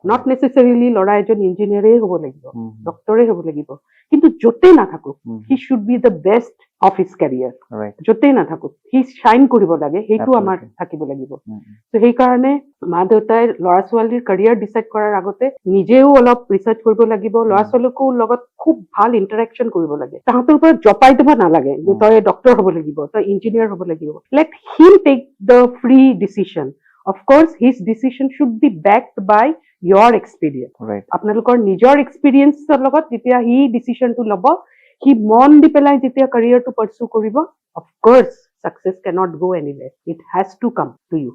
Not নেসেসাৰিলি ল'ৰা এজন ইঞ্জিনিয়াৰে হ'ব লাগিব, ডক্টৰে হ'ব লাগিব, কিন্তু য'তেই নাথাকক he should be the best of his career. য'তেই নাথাকক সি শ্বাইন কৰিব লাগে, সেইটো আমাৰ থাকিব লাগিব। ত' সেইকাৰণে মা দেউতাই ল'ৰা ছোৱালীৰ কেৰিয়াৰ ডিচাইড কৰাৰ আগতে নিজেও অলপ ৰিচাৰ্চ কৰিব লাগিব, ল'ৰা ছোৱালীকো লগত খুব ভাল ইণ্টাৰেকশ্যন কৰিব লাগে। তাহাঁতৰ ওপৰত জপাই দিব নালাগে যে তই ডক্টৰ হ'ব লাগিব, তই ইঞ্জিনিয়াৰ হ'ব লাগিব। Let him take the free decision. Of course, his decision should be backed by your experience. আপোনালোকৰ নিজৰ এক্সপিৰিয়েন্সৰ লগত যেতিয়া সি ডিচিশ্যনটো ল'ব, সি মন দি পেলাই যেতিয়া কেৰিয়াৰটো পাৰ্চু কৰিব, of course, success cannot go anywhere. It has to come to you.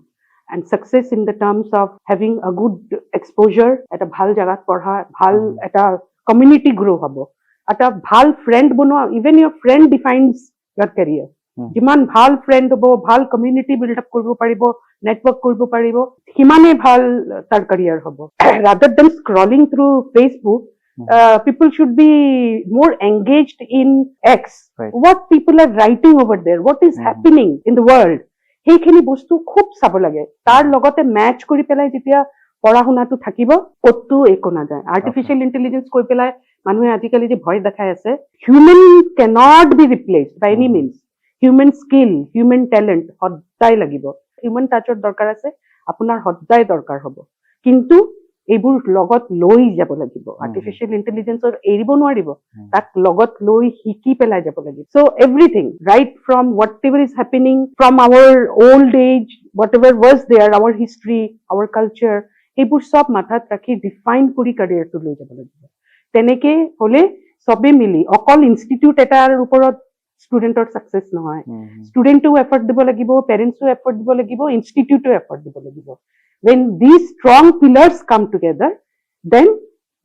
And success in the terms of having a good exposure, এটা ভাল জাগাত পঢ়া, ভাল এটা community grow হ'ব, এটা ভাল friend বনোৱা, even your friend defines your career. যিমান ভাল ফ্ৰেণ্ড হ'ব, ভাল কমিউনিটি বিল্ড আপ কৰিব পাৰিব, নেটৱৰ্ক কৰিব পাৰিব, সিমানে ভাল তাৰ কেৰিয়াৰ হ'ব। Rather than scrolling through Facebook, people should be more engaged in X. What people are writing over there, what is happening in the world, সেইখিনি বস্তু খুব চাব লাগে। তাৰ লগতে মেচ কৰি পেলাই যেতিয়া পঢ়া শুনাটো থাকিব, ক'তো একো নাযায়। আৰ্টিফিচিয়েল ইণ্টেলিজেন্স কৈ পেলাই মানুহে আজিকালি যে ভয় দেখাই আছে, human cannot be replaced by any means. Human skill, human talent সদায় লাগিব। হিউমেন টাচৰ দৰকাৰ আছে, আপোনাৰ সদায় দৰকাৰ হ'ব, কিন্তু এইবোৰ লগত লৈ যাব লাগিব। আৰ্টিফিচিয়েল ইণ্টেলিজেন্সৰ এৰিব নোৱাৰিব, তাক লগত লৈ শিকি পেলাই যাব লাগিব। So' everything right from whatever is happening from our old age, whatever was there, our history, our culture, সেইবোৰ চব মাথাত ৰাখি ডিফাইন কৰি কেৰিয়াৰটো লৈ যাব লাগিব। তেনেকে হ'লে চবে মিলি, অকল ইনষ্টিটিউট এটাৰ ওপৰত ষ্টুডেণ্টৰ ছাকচেছ নহয়, ষ্টুডেণ্টেও এফৰ্ট দিব লাগিব, পেৰেণ্টছেও এফৰ্ট দিব লাগিব, ইনষ্টিটিউটেও এফৰ্ট দিব লাগিব। When these strong pillars come together, then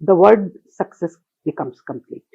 the word success becomes complete.